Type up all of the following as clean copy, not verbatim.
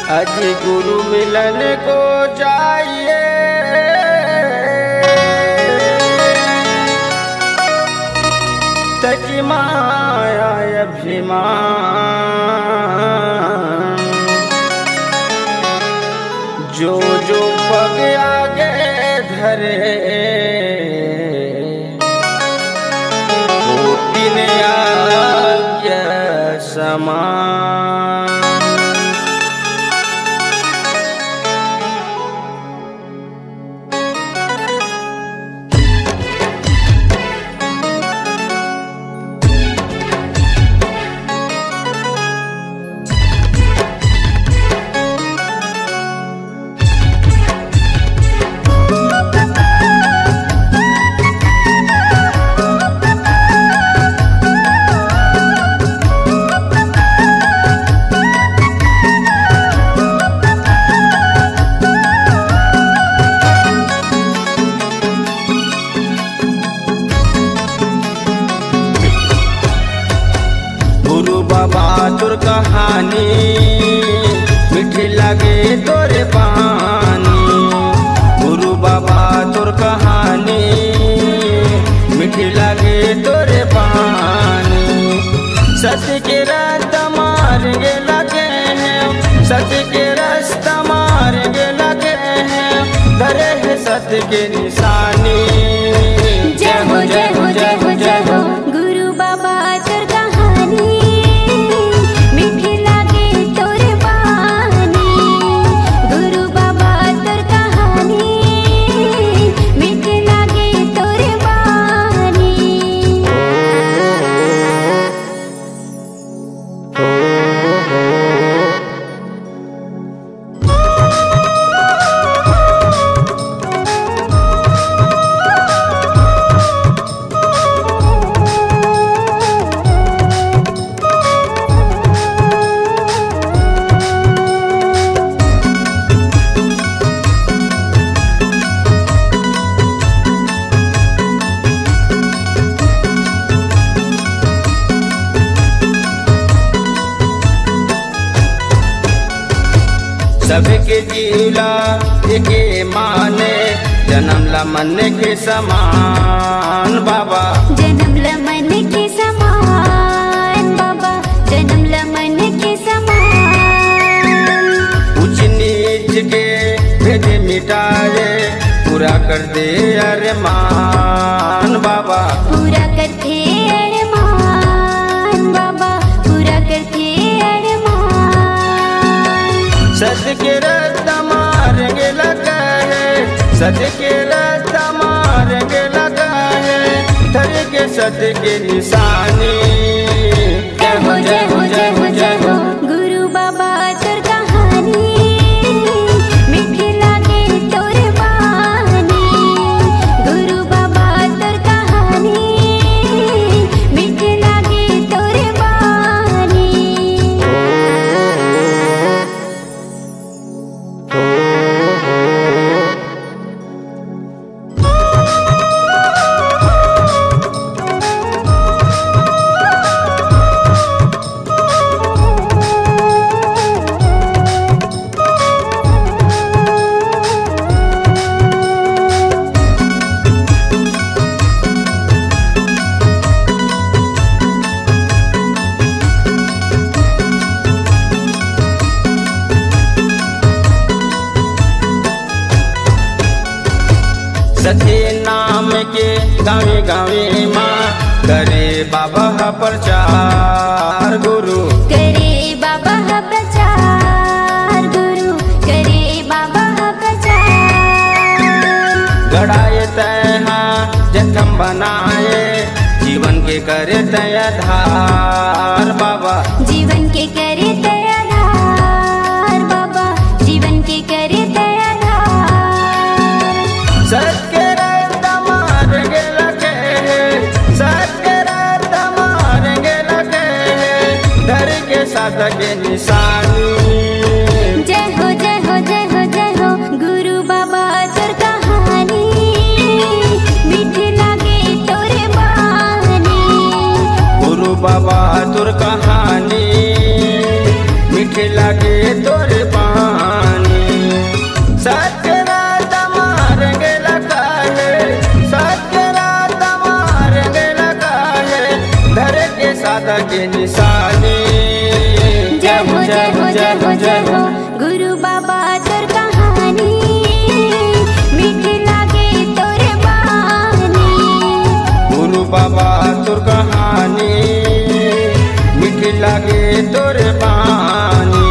अजी गुरु मिलन को चाहिए, तकी माया अभिमान, जो जो पग आगे धरे वो दिन आज्ञा समान। गुरु बाबा तुर कहानी मीठी लगे तोरे पानी, गुरु बाबा तुर कहानी मीठी लगे तोरे पानी। सत्य के रास्ता मार्गे लगे हैं, सत्य के रास्ता मार्गे लगे हैं, धरे है सत्य के निशानी। जय हो जय हो जय हो जय हो गुरु बाबा तुर कहानी मीठी लागे तोरे बानी, गुरु बाबा तुर कहानी मीठी लागे तोरे बानी। सबके जीला एके माने, जन्म ला मन के समान बाबा, जन्म ला मन के समान बाबा, जन्म ला मन के समान। ऊंच नीच के भेद मिटाए, पूरा कर दे अरमान बाबा, पूरा करते अरमान बाबा, पूरा करते अरमान। सत्य के रास्ता मार्गे लगा है, सत्य के रास्ता मार्गे लगा है, धरे के सत्य के निशानी। जय हो जय हो जय हो जय हो गुरु बाबा तुर कहानी मीठी लागे तोरे बानी, गुरु बाबा तुर कहानी मीठी लागे तोरे बानी। सत्य नाम के गावे गावे माँ करे बाबा प्रचार, गुरु करे बाबा प्रचार, गुरु करे बाबा प्रचार। गड़ाए तैहा जखम बनाए, जीवन के करे तय धार बाबा, जीवन के करे तय धार बाबा, जीवन के करे तय धार। सत्य रास्ता मार्गे लगे हैं, सत्य रास्ता मार्गे लगे हैं, धर के साधक के निशानी। जय हो जय हो जय हो जय हो गुरु बाबा तुर कहानी मीठी लागे तोरे बानी, गुरु बाबा तुर कहानी मीठी लागे तोरे बानी। के निशानी। जय हो जय हो जय हो जय हो गुरु बाबा तोर कहानी मीठी लागे तोर बानी। गुरु बाबा तोर कहानी मीठी लागे तोर बानी।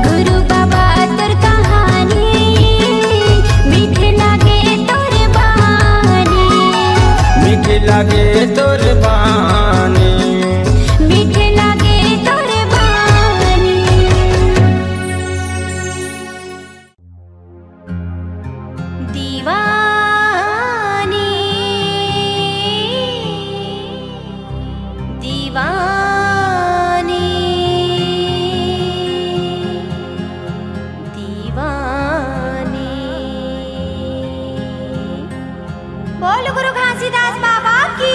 गुरु बाबा तोर कहानी मीठी लागे तोर बानी। मीठी लागे तोर बानी। मीठी लागे तोर बानी। दीवानी दीवानी दीवानी। बोल गुरु घासीदास बाबा की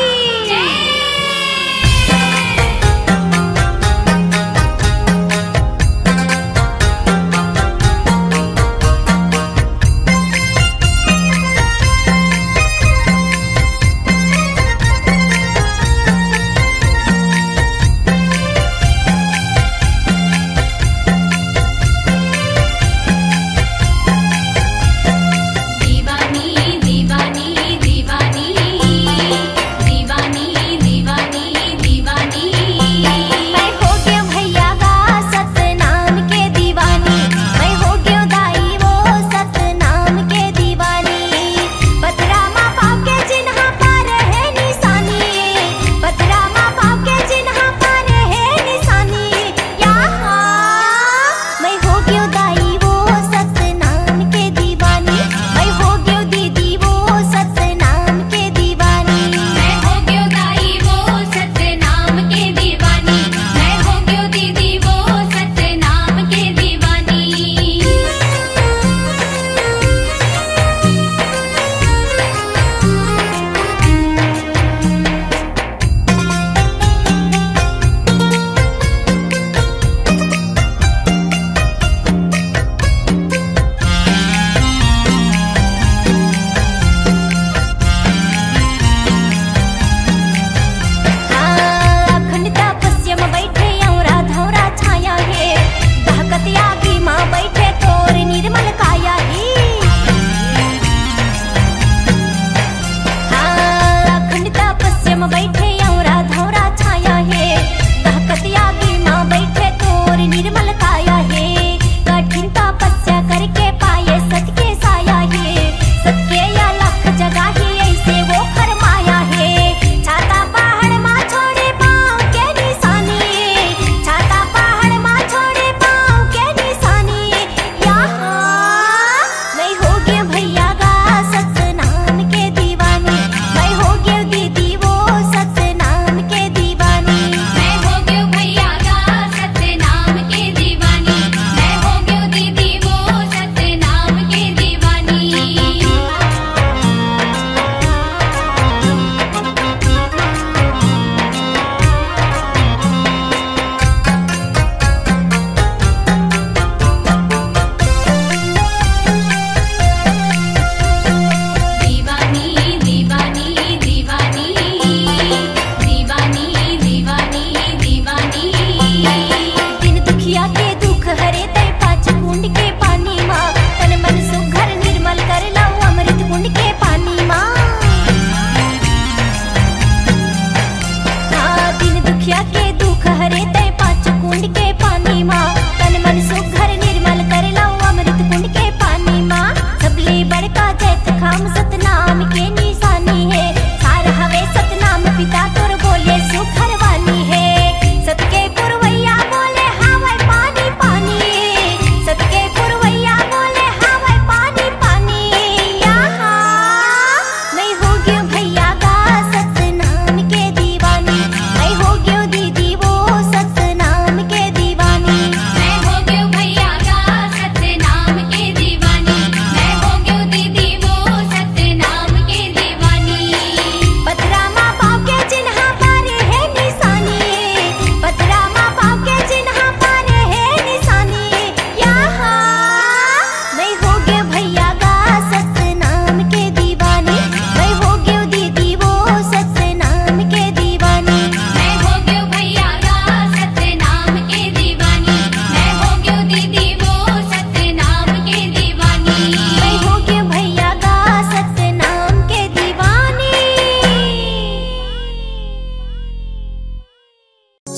सत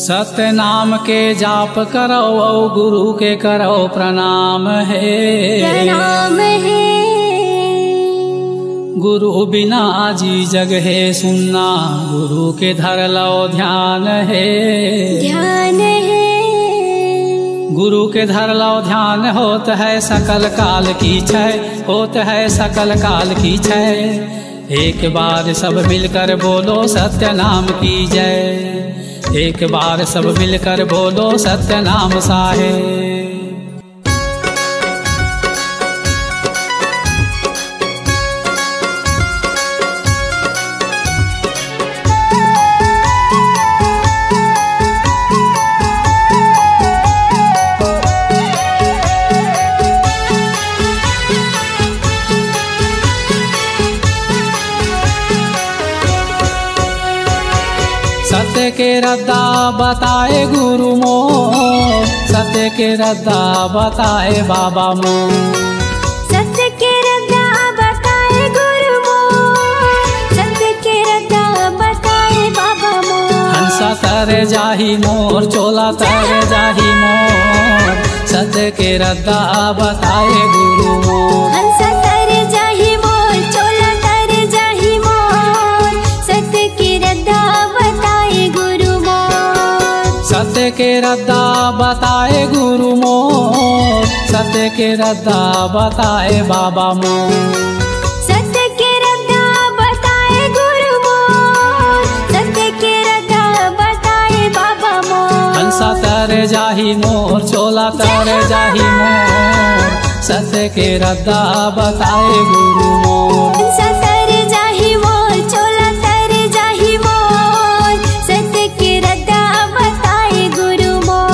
सत्य नाम के जाप करो और गुरु के करो प्रणाम है। प्रणाम है। गुरु बिना जी जग है सुनना, गुरु के धर लो ध्यान है। ध्यान है। गुरु के धर लो ध्यान होत है सकल काल की छय, होत है सकल काल की छय। एक बार सब मिलकर बोलो सत्य नाम की जय। एक बार सब मिलकर बोलो सत्य नाम साहेब। सत्य के रद्दा बताए गुरु मो, सत्य के रद्दा बताए बाबा मो। सत्य के रद्दा बताए गुरु मो, सत्य के रद्दा बताए बाबा मो। हंसा तर जाही मोर, चोला तर जाही मोर, सत्य के रद्दा बताए गुरु मो। हंसा तर जाही मोर, चोला तर जाही मोर, सत्य के रद्दा बताए गुरु मोर। सत्य के रद्दा बताए गुरु मोर, सत्य के रद्दा बताए बाबा मोर। सत्य के रद्दा बताए गुरु मोर, सत्य के रद्दा बताए बाबा मोर। हंसा तर जाही मोर, चोला तर जाही मोर, सत्य के रद्दा बताए गुरु मोर। हंसा तर जाही मोर, चोला तर जाही मोर, सत्य के रद्दा बताए गुरु मोर।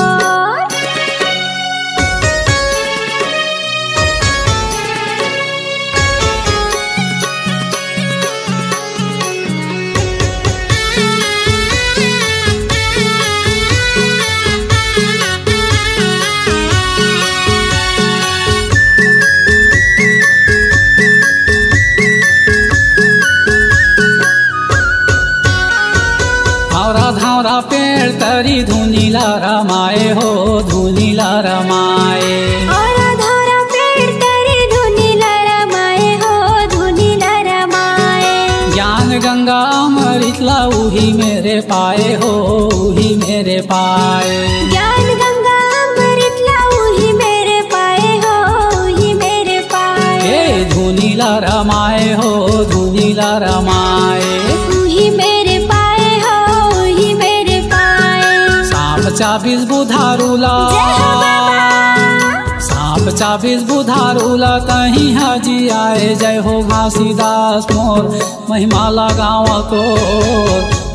धावरा धावरा पेड़ तरी धुनीला रमाए हो, धुनीला रमाए। और धारा पेड़ तरी धुनीला रमाए हो, धुनीला रमाए। ज्ञान गंगा अमृतला उही मेरे पाए हो, उही मेरे पाए। ज्ञान गंगा अमृतला उही मेरे पाए हो, उही मेरे पाए। हे धुनीला रमाए हो, धुनीला रमाए। उही मेरे पाए हो, उही मेरे पाए। सांप चाबीस बुधारूला, जय हो बाबा। सांप चाबीस बुधारूला कहीं हाजी आए। जय हो घासीदास मोर, महिमा लगावा तो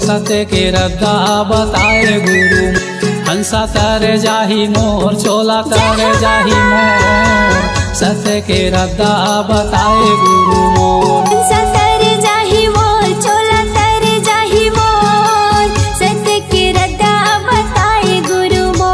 सत्य के रद्दा बताए गुरु। हंसा तर जाही मोर, चोला तर जाही मोर, सत्य के रद्दा बताए गुरु मोर। हंसा तर जाही मोर, चोला तर जाही मोर, सत्य के रद्दा बताए गुरु मोर।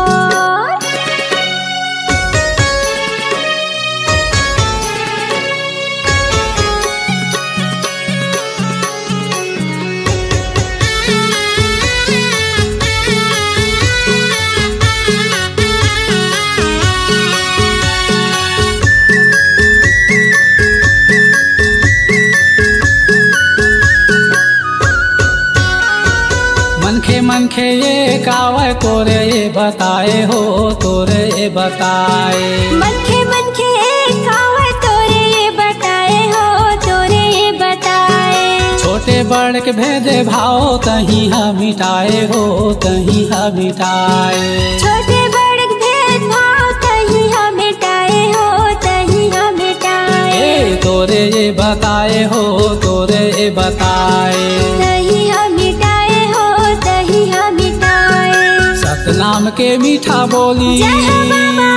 मनखे मनखे ये कावे तोरे ये बताए हो, तोरे ये बताए। मनखे मनखे कावे तोरे ये बताए हो, तोरे ये बताए। छोटे बड़ के भेदे भाव तहीं हा मिटाए हो, तहीं हा मिटाए। छोटे बड़ भेदभाव तहीं हम मिटाए हो, तहीं हम मिटाए। ए तोरे ये बताए हो, तोरे ये बताए। तहीं हम मिटाए हो, तहीं हम मिटाए। सतनाम के मीठा बोली, जय हो बाबा।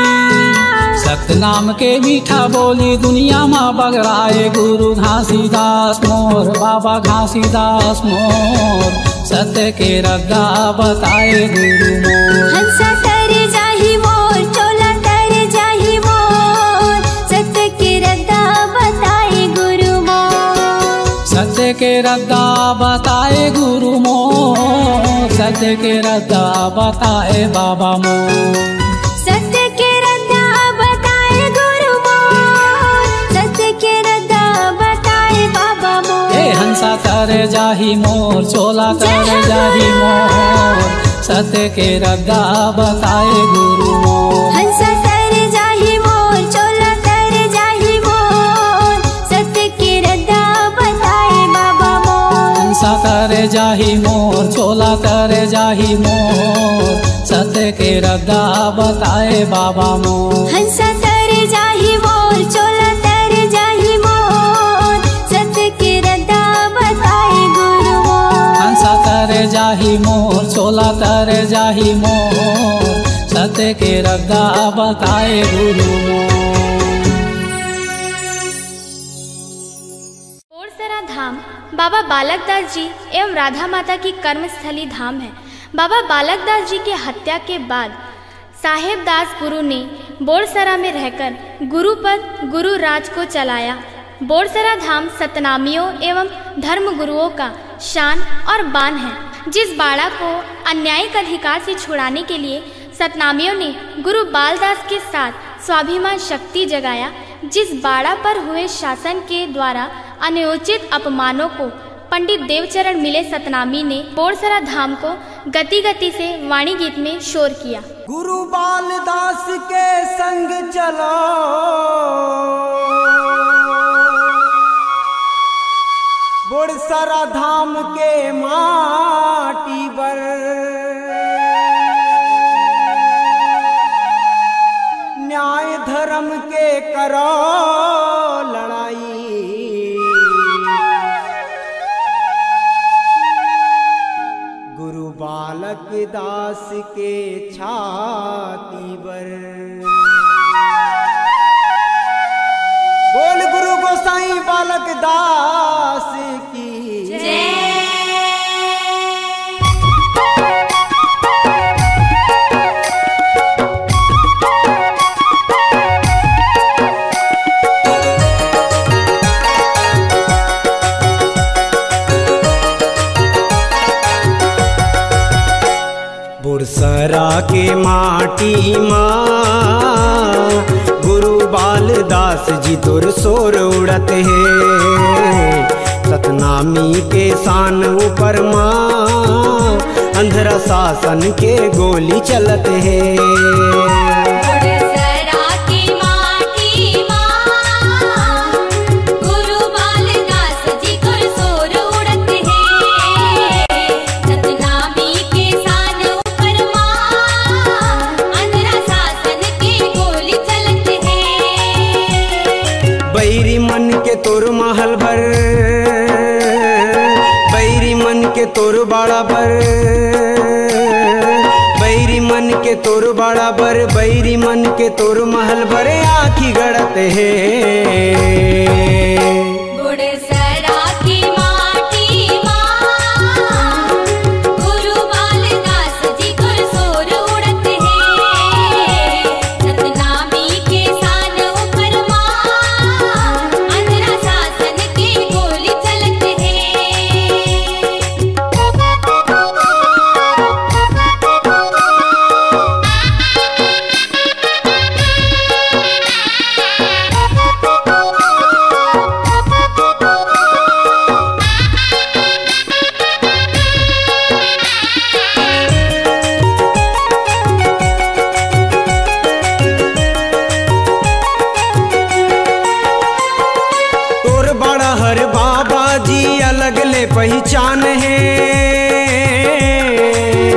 सतनाम के मीठा बोली दुनिया में बगराए गुरु घासीदास मोर, बाबा घासीदास मोर, सत्य के रद्दा बताए गुरु मोर। हंसा तर जाही मोर, चोला तर जाही मोर, सत्य के रद्दा बताए गुरु मोर। सत्य के रद्दा बताए गुरु मोर। मोर सत्य के रद्दा बताए बाबा मोर। सत्य के रद्दा बताए गुरु मोर, सत्य के रद्दा बताए बाबा मोर। ए हंसा करे जाही मोर चोला करे जाही मोर, सत्य के रद्दा बताए गुरु मोर। हंसा करे जाही मोर चोला करे जाही मोर, सत्य के रद्दा बताए बाबा मोर। हंसा करे जाही मोर चोला करे जाही मोर, सत्य के रद्दा बताए बाबा मोर। हंसा करे जाही मोर चोला करे जाही मोर, सत्य के रद्दा बताए गुरु मोर। हंसा करे जाही मोर चोला करे जाही मोर, सत्य के रद्दा बताए गुरु मोर। बोरसरा धाम बाबा बालकदास जी एवं राधा माता की कर्मस्थली धाम है। बाबा बालकदास जी के हत्या के बाद साहेबदास गुरु ने बोरसरा में रहकर गुरु पद गुरु राज को चलाया। बोरसरा धाम सतनामियों एवं धर्म गुरुओं का शान और बान है। जिस बाड़ा को अन्यायिक अधिकार से छुड़ाने के लिए सतनामियों ने गुरु बालदास के साथ स्वाभिमान शक्ति जगाया, जिस बाड़ा पर हुए शासन के द्वारा अनुचित अपमानों को पंडित देवचरण मिले सतनामी ने बोरसरा धाम को गति गति से वाणी गीत में शोर किया। गुरु बालदास के संग चलो, बोरसरा धाम के माटी पर न्याय धर्म के करो लड़ाई। गुरु बालक दास के छाती पर बोल गुरु गोसाई बालक दास की जय। बोरसरा के माटी माँ गुरु बालदास जी तोर शोर उड़त है। सतनामी के शान ऊपर माँ अंधरा शासन के गोली चलत है। बैरी मन के तोर महल भर, बैरी मन के तोर बाड़ा भर, बैरी मन के तोर बाड़ा भर, बैरी मन के तोर महल भर आँखी गड़त है। पहचान है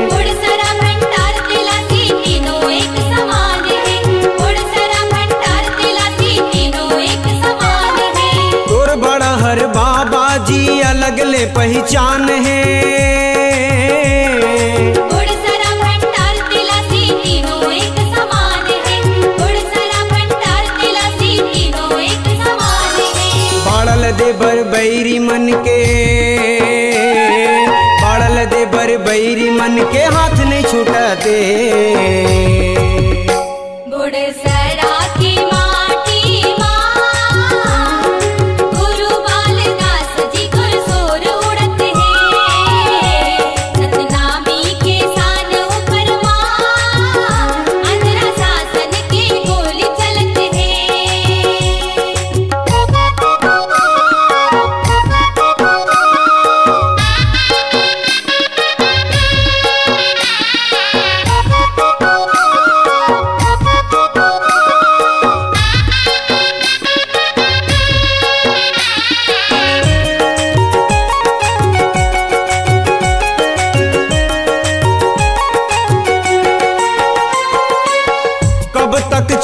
बोरसरा भंडार तिलासी तीनों एक समान है, बोरसरा भंडार तिलासी तीनों एक समान है। तोर बड़ा हर बाबा जी अलग ले पहचान है, बोरसरा भंडार तिलासी तीनों एक समान है, बोरसरा भंडार तिलासी तीनों एक समान है। बाड़ल दे बर बैरी मन के, बाड़ल दे बर बैरी मन के हाथ नहीं छूटते। बोरसरा की माटी माँ गुरु बालदास जी गुर सोर उड़त है। सतनामी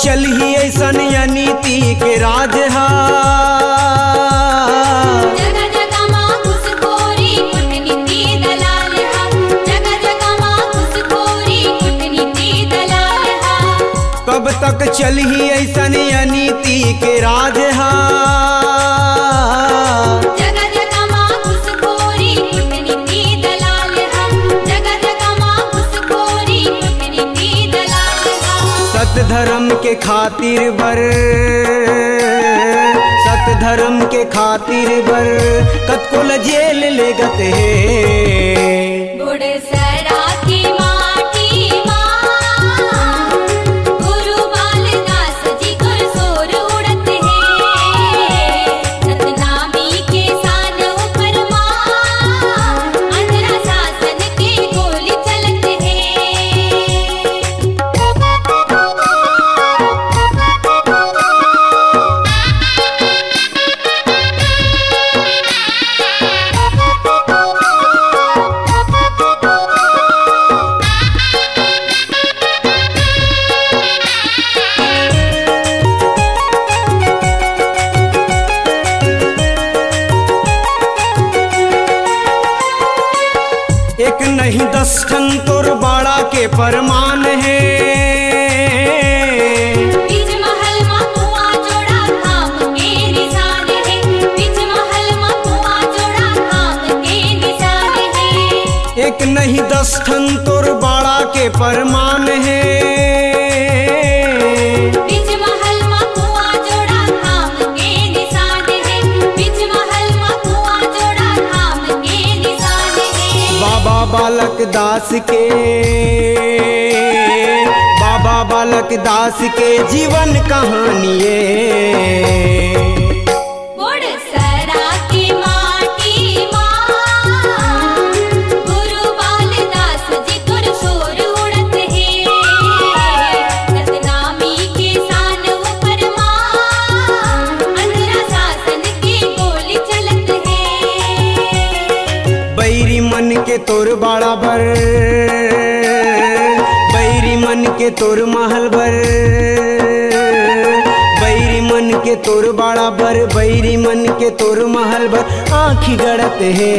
चल ही ऐसन नीति के राज हा। जगह जगह माँ घुसखोरी कूटनीति दलाल हा। जगह जगह माँ घुसखोरी कूटनीति दलाल हा। कब तक चल ही ऐसन नीति के राज हा। जगह जगह माँ घुसखोरी कूटनीति दलाल हा। जगह जगह माँ घुसखोरी कूटनीति दलाल हा। सत धर्म के खातिर बर, सत धर्म के खातिर बर कतकोल जेल ले गते है। गुड़सरा की माटी माँ गुरु बालदास जी गुरसोर उड़त है। सतनामी के सान ऊपर माँ अंधरा शासन के गोली चलत है। एक नहीं 10 ठन तोर बाड़ा के फरमान है। बीच महल में कुआं जोड़ा धाम के निशान है। बीच महल में कुआं जोड़ा धाम के निशान है। एक नहीं 10 ठन तोर बाड़ा के फरमान है। बीच महल में कुआं जोड़ा धाम के निशान है। बीच महल में कुआं जोड़ा धाम के निशान है। बाबा बालक दास के, बाबा बालक दास के जीवन कहानी है। गुड़सरा की माटी माँ गुरु बालदास जी गुरसोर उड़त है। सतनामी के सान ऊपर माँ अंधरा शासन की गोली चलत है। बैरी मन के तोर बाड़ा भर, बैरी मन के तोर महल भर, बैरी मन के तोर बाड़ा भर, बैरी मन के तोर महल भर आँखी गड़त है।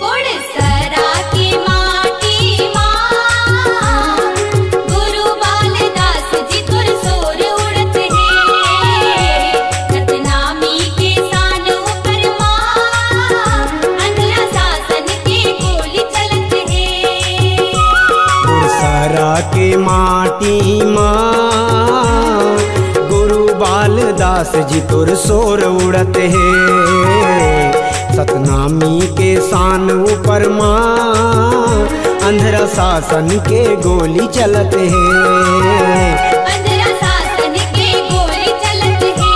गुड़सरा की माटी माँ गुरु बालदास जी गुरसोर उड़त है। सतनामी के सान ऊपर माँ अंधरा शासन के गोली चलत है। गुड़सरा के माटी माँ गुरु बालदास जी तोर सोर उड़त है। सतनामी के शान ऊपर माँ अंधरा शासन के गोली चलत है। अंधरा शासन के गोली चलत है।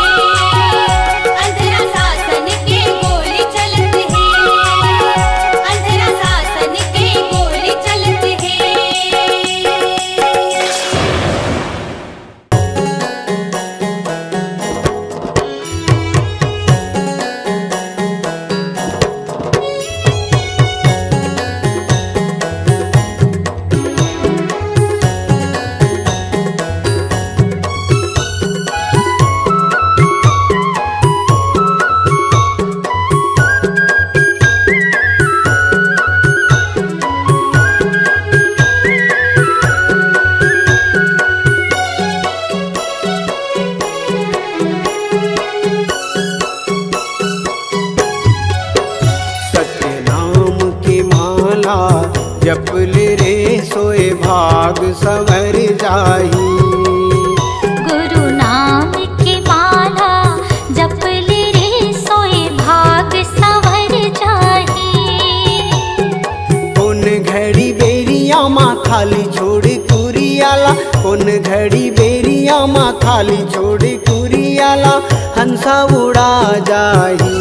अंधरा शासन के गोली चलत है। अंधरा शासन के गोली चलत है। जपल रे सोए भाग सवर जाही। गुरु नाम की माला जपल रे सोए भाग सवर जाही। कौन घड़ी बेरिया माँ खाली छोड़ कुरियाला, कौन घड़ी बेरिया माँ खाली छोड़ कुरियाला हंसा उड़ा जाही।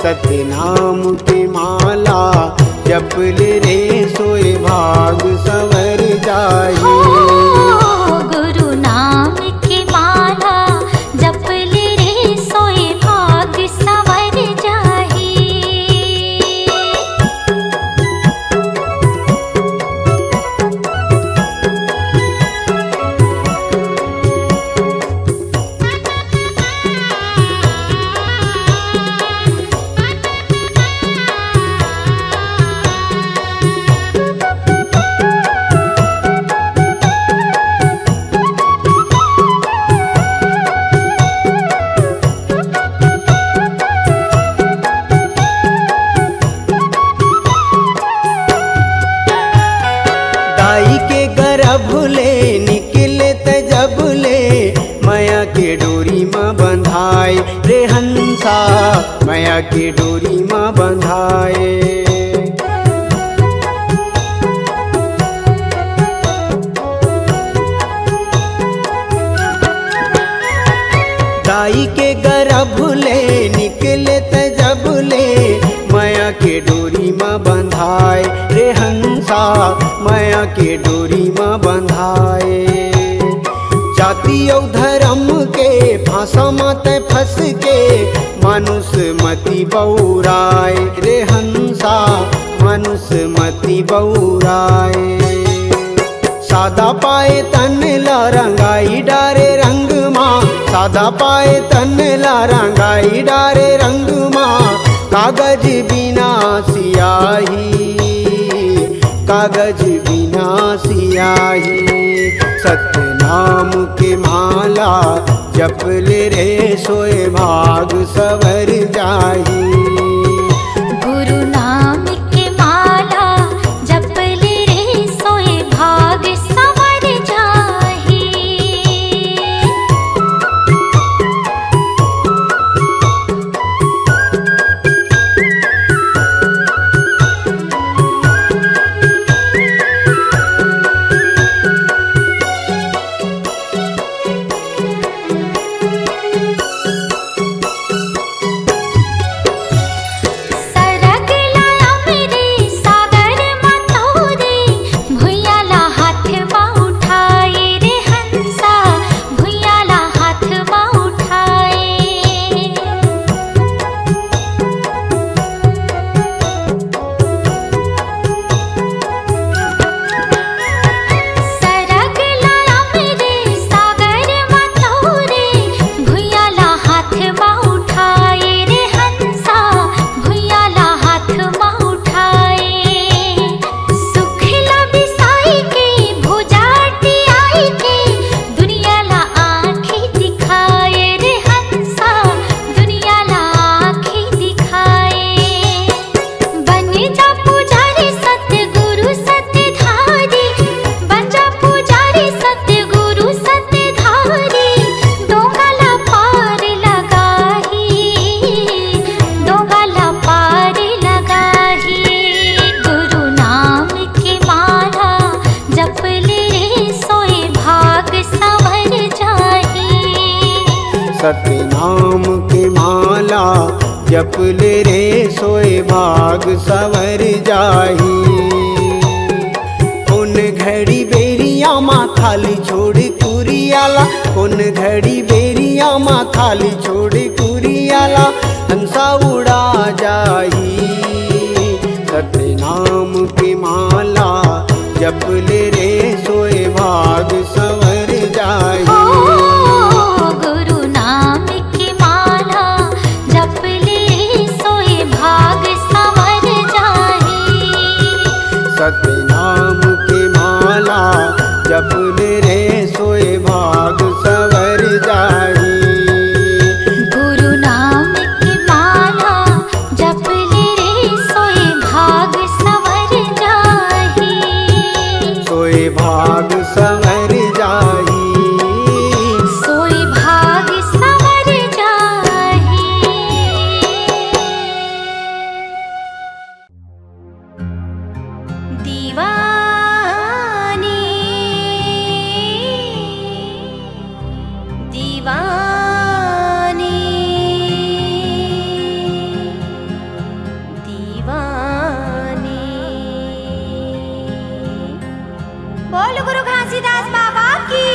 सतनाम की माला जपल रे सोए भाग सवर जाही। गुरु नाम की माला जपल रे सोए भाग सवर जाही। गर्भ ले निकले त जब ले माया के डोरी माँ बंधाए रे हंसा माया के डोरी माँ बंधाए। दाई के गर्भ ले निकले त जब ले माया के डोरी माँ बंधाए रे हंसा माया के डोरी माँ बंधाए। जाति और धर्म के फांसा माते फंस के मानुष मति बौराए रे हंसा मानुष मति बौराए। सादा पाए तन ला रंगाई डारे रंग माँ सादा पाए तन ला रंगाई डारे रंग माँ। कागज बिना सियाही कागज बिना सियाही सत्य नाम के माला जप ले रे सोए भाग सवर जाही। गुरु नाम के माला जप ले रे सोए भाग सवर जाही। सत्य नाम के माला जप ले रे सोए भाग सवर जाही। कौन घड़ी बेरिया माँ खाली छोड़ कुरियाला कौन घड़ी बेरिया माँ खाली छोड़ कुरियाला हंसा उड़ा जाही। सत्य नाम के माला जप ले रे सोए भाग सवर जाही। सत्य नाम के माला जप ले रे सोए भाग सवर जाही। गुरु नाम की माला जप ले रे सोए भाग सवर जाही। सोए भाग सवर जाही। सोए भाग सवर जाही। दीवानी दीवानी दीवानी। बोल गुरु घासीदास बाबा की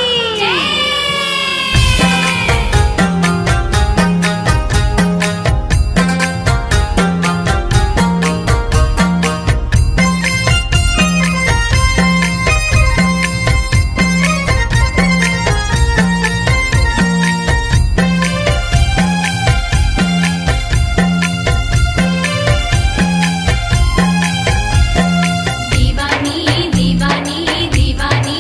दीवानी दीवानी दीवानी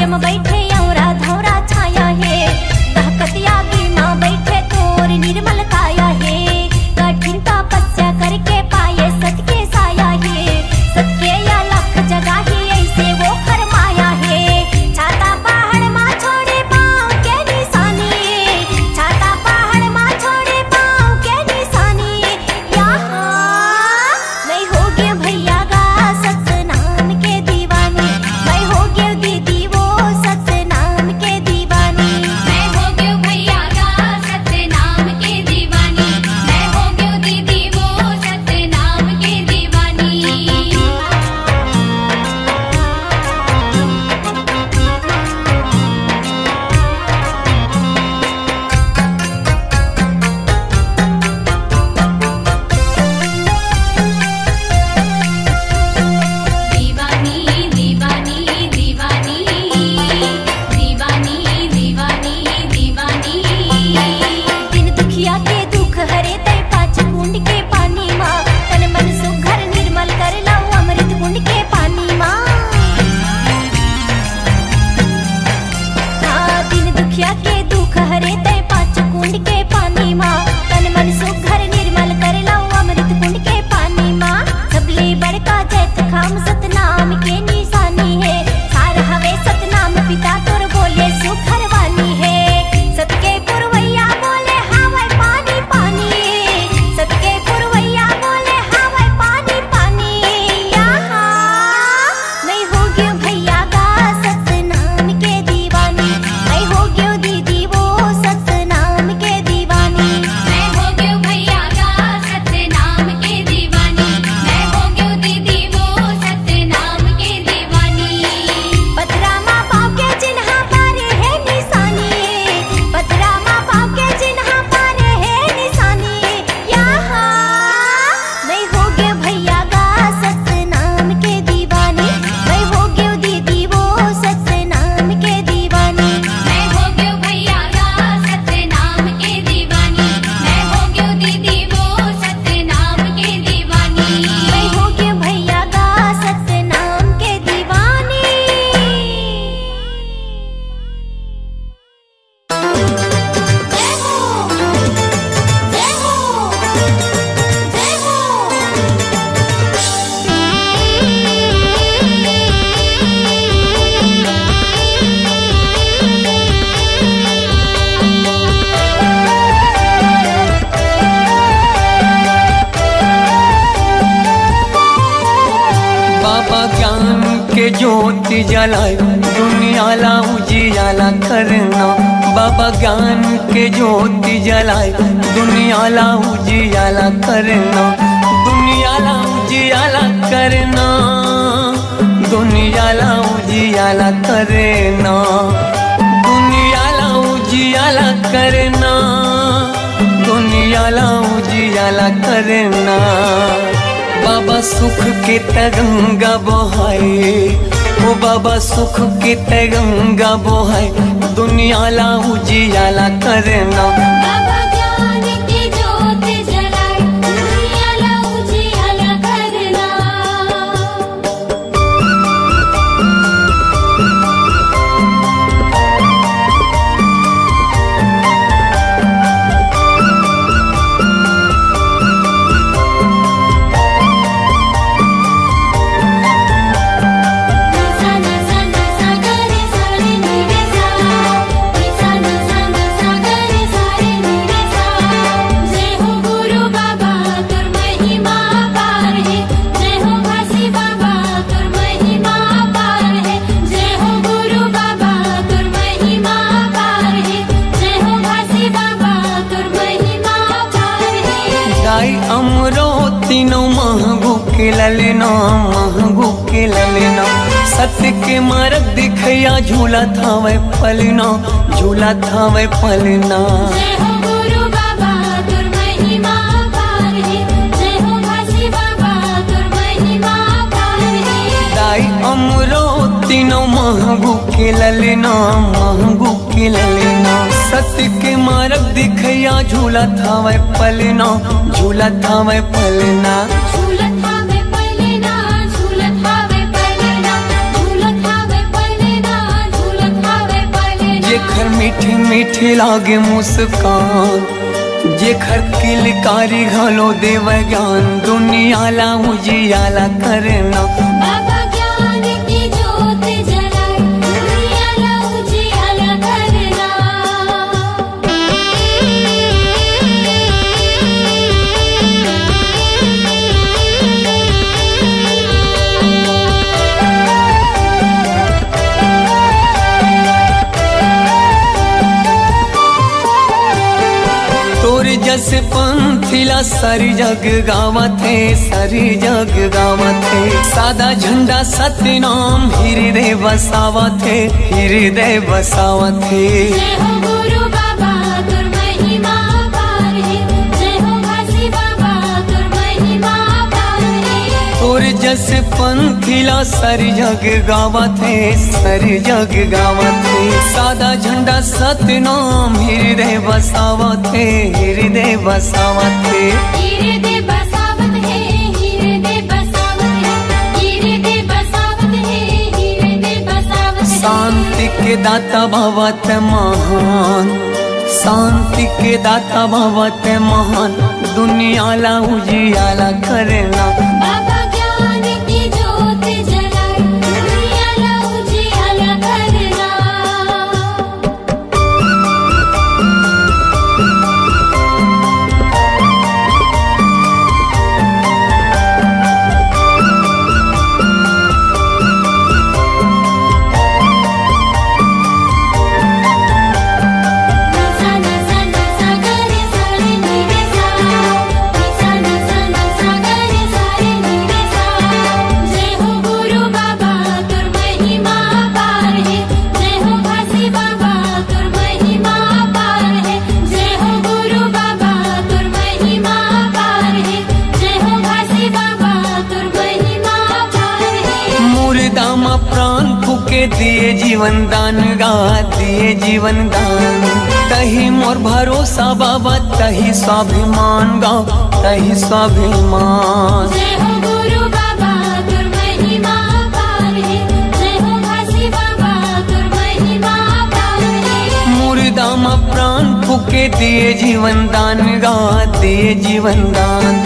सम बैठे औरा धौरा छाया है, कहकतिया की माँ बैठे तोर निर्मल काया है, कठिन तपस्या करके पाए सत के साया है, सत के या लख जगह ही ऐसे वो फरमाया है, छाता पहाड़ माँ छोड़े पाँव के निशानी, छाता पहाड़ माँ छोड़े पाँव के निशानी, यहाँ मैं हो गया भैया गा सतनाम के दीवानी, मैं हो गया दीदी वो सतनाम के दीवानी, मैं हो गया भैया का सतनाम के दीवानी, मैं हो गया दीदी वो सतनाम के दीवानी। दीवानी दीवानी दीवानी दीवानी दीवानी दीवानी। दिन दुखिया के दुख हरे तय पाँच कुंड के पानी माँ, तन मन सुघर निर्मल कर लाओ अमृत कुंड के पानी माँ, हाँ दिन दुखिया के दुख हरे तय पाँच कुंड के पानी माँ, तन मन सुघर निर्मल कर लाओ अमृत कुंड के पानी माँ, सबले बड़का जैत खाम सतनाम के निशानी है, सार हवे सतनाम पिता तोर बोले सुखर वानी है, सत के पुरवैया बोले हावै पानी पानी, सत के पुरवैया बोले हावै पानी पानी, यहाँ मैं हो गयो भैया गा सतनाम के दीवानी, मैं हो गयो दीदी वो सतनाम के दीवानी, मैं हो गया भैया का सतनाम के दीवानी, मैं हो गया दीदी वो सतनाम के दीवानी। पतरा माँ बाप के जिन्हा पारे है निशानी, पतरा माँ बाप के जिन्हा पारे है निशानी, यहाँ मैं हो गया भैया गा सतनाम के दीवानी, मैं हो गया दीदी वो सतनाम के दीवानी, मैं हो गया भैया का सतनाम के दीवानी, मैं हो गया दीदी वो सतनाम के दीवानी। मैं हो गया भैया गा सतनाम के दीवानी। जय हो जय हो जय बाबा ज्ञान के ज्योति जलाए दुनिया ला उजियाला करना, बाबा ज्ञान के ज्योति जलाए दुनिया ला उजियाला करना, दुनिया ला उजियाला करना, दुनिया ला उजियाला करना, दुनिया ला उजियाला करना, दुनिया ला उजियाला करना, बाबा सुख के तरंगा बहाए, ओ बाबा सुख के तरंगा बहाए दुनिया ला उजियाला करना, बाबा ज्ञान की ज्योत जलाए दुनिया ला उजियाला करना। जय हो गुरु बाबा तुर महिमा पार है, जय हो भासी बाबा तुर महिमा पार है, जय हो गुरु बाबा तुर महिमा पार है, जय हो भासी बाबा तुर महिमा पार है। गाय अमरो तीनों महगू के ललना, महगू के ललना, सत्य के मार्ग दिखया झूला थावे पलना, झूला थावे पलना, जय हो गुरु बाबा तुर महिमा पार है, जय हो भासी बाबा तुर महिमा पार है। गाय अमरो तीनों महगू के ललना, महगू के ललना, सत्य के मार्ग दिखया झूला थावे पलना, झूला थावे पलना, झूलत हावे पलना, झूलत हावे पलना, झूलत हावे पलना, झूलत मीठी मीठी लागे मुस्कान, जेखर किलकारी घलो देव ज्ञान, दुनिया ला उजियाला करना। बाबा ज्ञान की ज्योत जलाए, दुनिया ला उजियाला करना। तोर जस पंथिला सारी जग गावत है, सारी जग गावत है। सादा झंडा सतनाम हृदय बसावत है, हृदय बसावत है। जय हो गुरु बाबा तुर महिमा पार है, जय हो घासी बाबा तुर महिमा पार है। तोर जस पंथिला सारी जग गावत है, सारी जग गावत है। सादा झंडा सतनाम हृदय बसावत है, हृदय बसावत है। हृदय बसावत है, हृदय बसावत है, हृदय बसावत है, हृदय बसावत है। शांति के दाता भवत महान, शांति के दाता भवत महान, दुनिया ला उजियाला करना। बाबा ज्ञान की ज्योत जलाए, दुनिया ला उजियाला करना। जय हो गुरु बाबा तुर महिमा पार है, जय हो घासी बाबा तुर महिमा पार है। जय हो गुरु बाबा तुर महिमा पार है, जय हो घासी बाबा तुर महिमा पार है। मुर्दा मा प्राण फूके दिए जीवन दान गा, दिए जीवन दान। तही मोर भरोसा बाबा, तही स्वाभिमान गा, तही स्वाभिमान। जय हो गुरु बाबा तुर महिमा पार है, जय हो घासी बाबा तुर महिमा पार है। मुर्दा मा प्राण फूके दिए जीवन दान गा, दिए जीवन दान।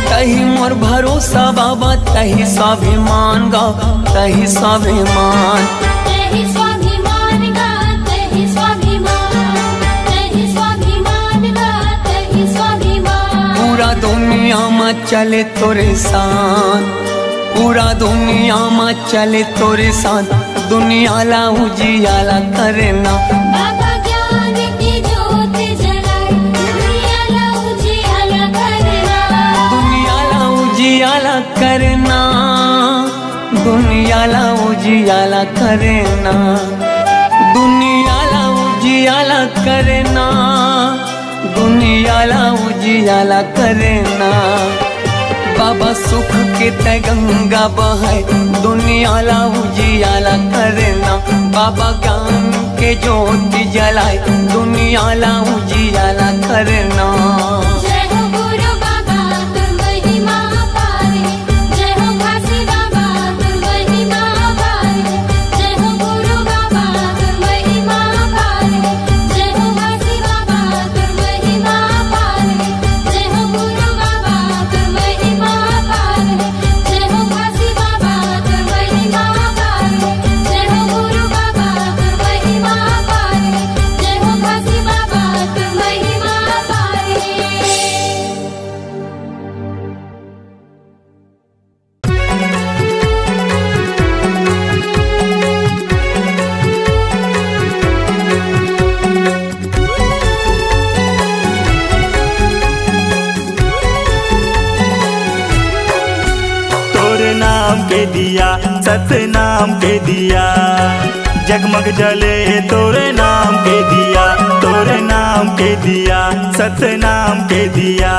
तही मोर भरोसा बाबा, तही स्वाभिमान गा, तही स्वाभिमान। तहि स्वाभिमान गा, तहि स्वाभिमान, तहि स्वाभिमान गा, तहि स्वाभिमान। पूरा दुनिया में चले तोरे सान, पूरा दुनिया में चले तोरे सान, दुनिया ला उजियाला करना। बाबा ज्ञान की ज्योत जलाए, दुनिया ला उजियाला करना। दुनिया ला उजियाला करना, दुनिया ला उजियाला करना, दुनिया ला उजियाला करना, दुनिया ला उजियाला करना। बाबा सुख के तय गंगा बहाए, दुनिया ला उजियाला करना। बाबा ज्ञान के ज्योति जलाए, दुनिया ला उजियाला करना। जय हो गुरु बाबा तुर महिमा पार है, जय हो घासी बाबा तुर महिमा पार है। जय हो गुरु बाबा तुर महिमा पार है, जय हो घासी बाबा तुर महिमा पार है। जय हो गुरु बाबा तुर महिमा पार है, जय हो घासी बाबा तुर महिमा पार है। जय हो गुरु बाबा तुर महिमा पार है, जय हो घासी बाबा तुर महिमा पार है। तोरे नाम के दिया, सतनाम के दिया, जगमग जले तोरे नाम के दिया। तोरे नाम के दिया, सतनाम के दिया,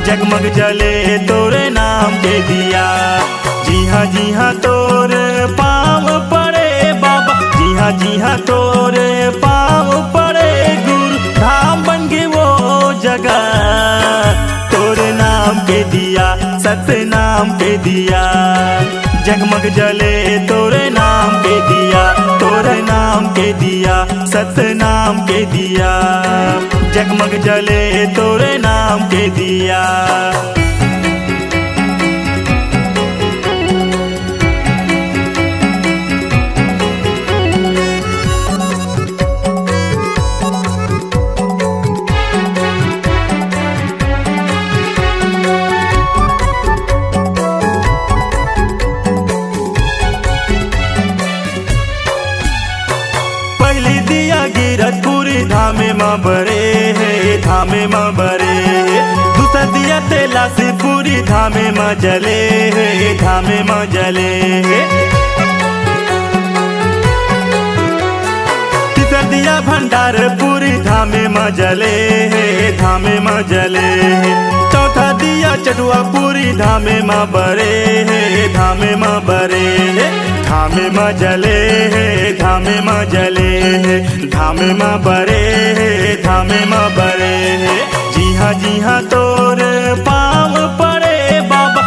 जगमग जले तोरे नाम के दिया। जी हाँ तोरे पाँव पड़े बाबा, जी हाँ तोरे पाँव पड़े गुरु, धाम बन गए वो जगह। तोरे नाम के दिया, सतनाम के दिया, जगमग जले तोरे नाम के दिया। तोरे नाम के दिया, सतनाम जगमग जले तोरे नाम के दिया। पहली दिया गिरत पूरी धामे माँ बरे है, धामे माँ बरे है। दूसरा दिया तेला से पूरी धामे माँ जले है, धामे माँ जले है। तीसरा दिया भंडार पूरी धामे माँ जले है, धामे माँ जले है। चौथा दिया चटुआ पूरी धामे माँ बरे है, धामे माँ बरे है। धामे माँ जले है, धामे माँ जले है। धामे माँ बरे है, धामे माँ बरे है। जी हाँ तोरे पाँव पड़े बाबा,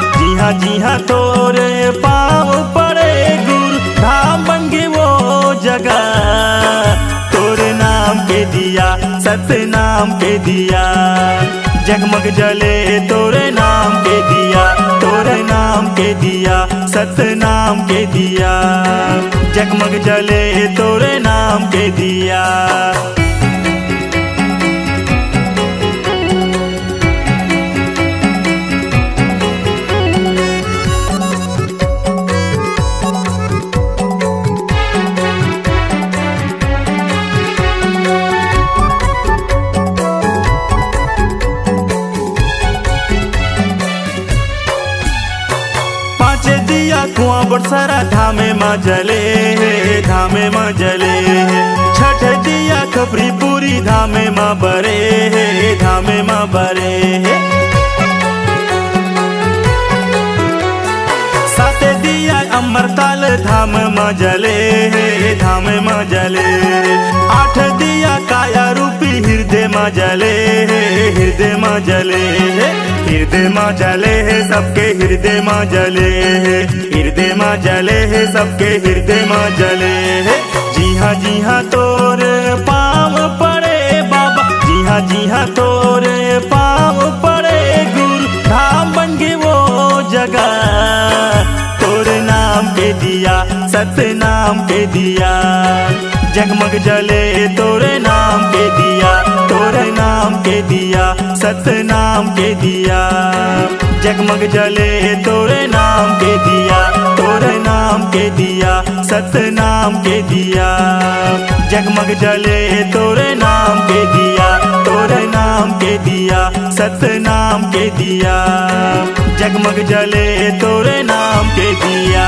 जी हाँ तोरे पाँव पड़े गुरु। धाम बन गए वो जगह तोरे नाम के दिया, सत्य नाम के दिया। जगमग जले तोरे नाम के दिया, तोरे नाम के दिया, सत्य नाम के दिया। जगमग जले तोरे नाम के दिया। कुआं बड़ सारा धामे माँ जले है, धामे माँ जले है। छठ दिया खपरी पूरी धामे माँ बरे है, धामे माँ बरे है। साते दिया अमरताल धाम माँ जले है, धामे माँ जले है। आठ दिया काया रूपी हृदय माँ जले है, हृदय माँ जले है। हृदय माँ जले है, सबके हृदय माँ जले है। हृदय माँ जले है, सबके हृदय माँ जले है। जी हाँ तोरे पाँव पड़े बाबा, जी हाँ तोरे पाँव पड़े गुरु। धाम बन गए वो जगह तोरे नाम के दिया, सत्य नाम के दिया। जगमग जले तोरे नाम के दिया, तोरे नाम के दिया, सत्य नाम के दिया। जगमग जले तोरे नाम के दिया, तोरे नाम के दिया, सत्य नाम के दिया। जगमग जले तोरे नाम के दिया, तोरे नाम के दिया, सत्य नाम के दिया। जगमग जले तोरे नाम के दिया।